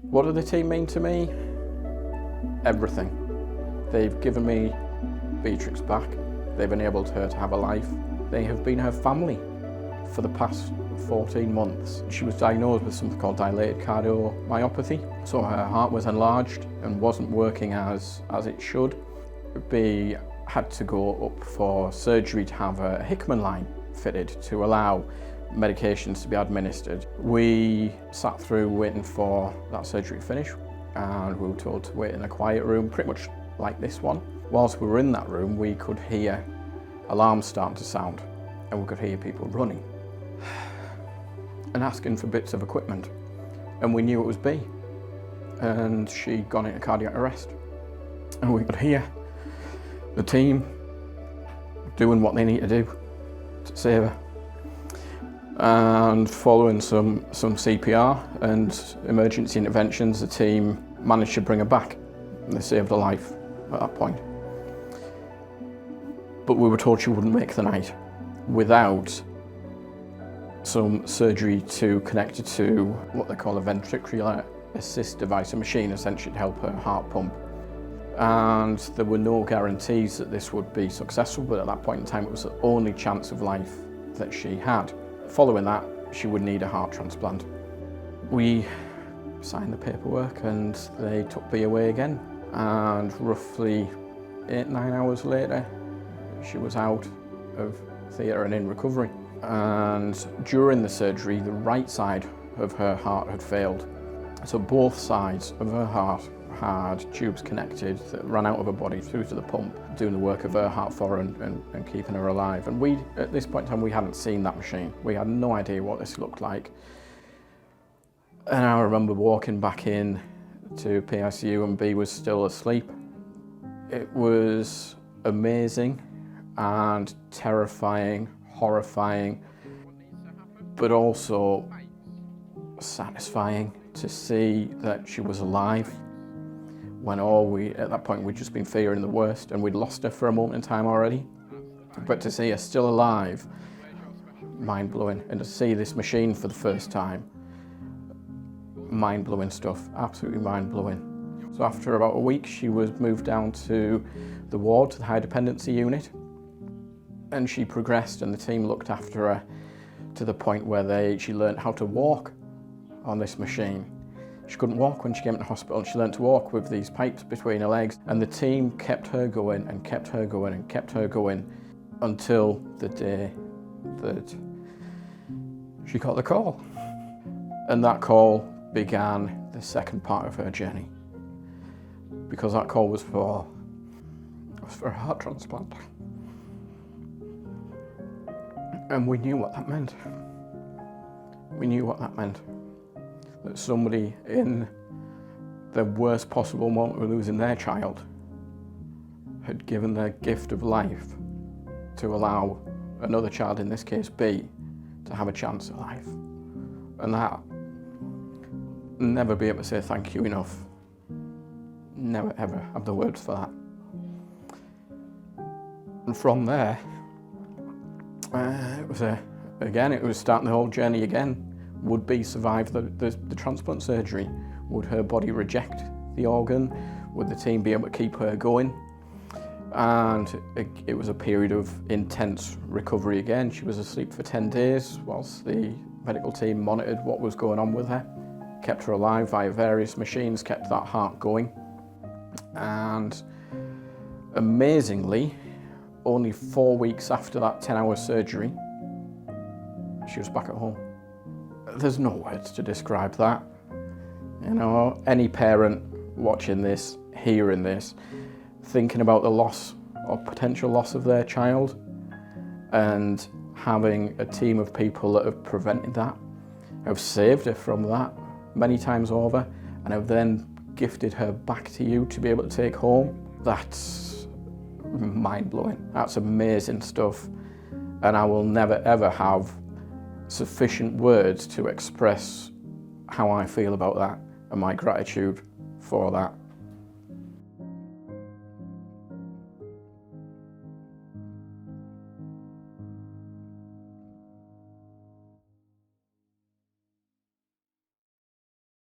What do the team mean to me? Everything. They've given me Beatrix back. They've enabled her to have a life. They have been her family for the past 14 months. She was diagnosed with something called dilated cardiomyopathy, so her heart was enlarged and wasn't working as it should. B had to go up for surgery to have a Hickman line fitted to allow medications to be administered. We sat through waiting for that surgery to finish, and we were told to wait in a quiet room, pretty much like this one. Whilst we were in that room, we could hear alarms starting to sound, and we could hear people running and asking for bits of equipment. And we knew it was B, and she'd gone into cardiac arrest. And we could hear the team doing what they need to do to save her. And following some CPR and emergency interventions, the team managed to bring her back. And they saved her life at that point. But we were told she wouldn't make the night without some surgery to connect her to what they call a ventricular assist device, a machine essentially to help her heart pump. And there were no guarantees that this would be successful, but at that point in time it was the only chance of life that she had. Following that, she would need a heart transplant. We signed the paperwork and they took B away again. And roughly 8-9 hours later, she was out of theatre and in recovery. And during the surgery, the right side of her heart had failed. So both sides of her heart had tubes connected that ran out of her body through to the pump, doing the work of her heart for her and keeping her alive. And we, at this point in time, we hadn't seen that machine. We had no idea what this looked like. And I remember walking back in to PICU and B was still asleep. It was amazing and terrifying, horrifying, but also satisfying to see that she was alive. When at that point, we'd just been fearing the worst and we'd lost her for a moment in time already. But to see her still alive, mind-blowing. And to see this machine for the first time, mind-blowing stuff, absolutely mind-blowing. So after about a week, she was moved down to the ward, to the high dependency unit. And she progressed and the team looked after her to the point where she learned how to walk on this machine. She couldn't walk when she came into hospital, and she learned to walk with these pipes between her legs. And the team kept her going and kept her going and kept her going until the day that she got the call. And that call began the second part of her journey. Because that call was for a heart transplant. And we knew what that meant. We knew what that meant. That somebody in the worst possible moment of losing their child had given their gift of life to allow another child, in this case B, to have a chance at life. And that, never be able to say thank you enough. Never ever have the words for that. And from there, it was starting the whole journey again. Would B survive the transplant surgery? Would her body reject the organ? Would the team be able to keep her going? And it was a period of intense recovery again. She was asleep for 10 days whilst the medical team monitored what was going on with her, kept her alive via various machines, kept that heart going. And amazingly, only 4 weeks after that 10-hour surgery, she was back at home. There's no words to describe that. You know, any parent watching this, hearing this, thinking about the loss or potential loss of their child, and having a team of people that have prevented that, have saved her from that many times over, and have then gifted her back to you to be able to take home, that's mind-blowing. That's amazing stuff. And I will never ever have sufficient words to express how I feel about that and my gratitude for that.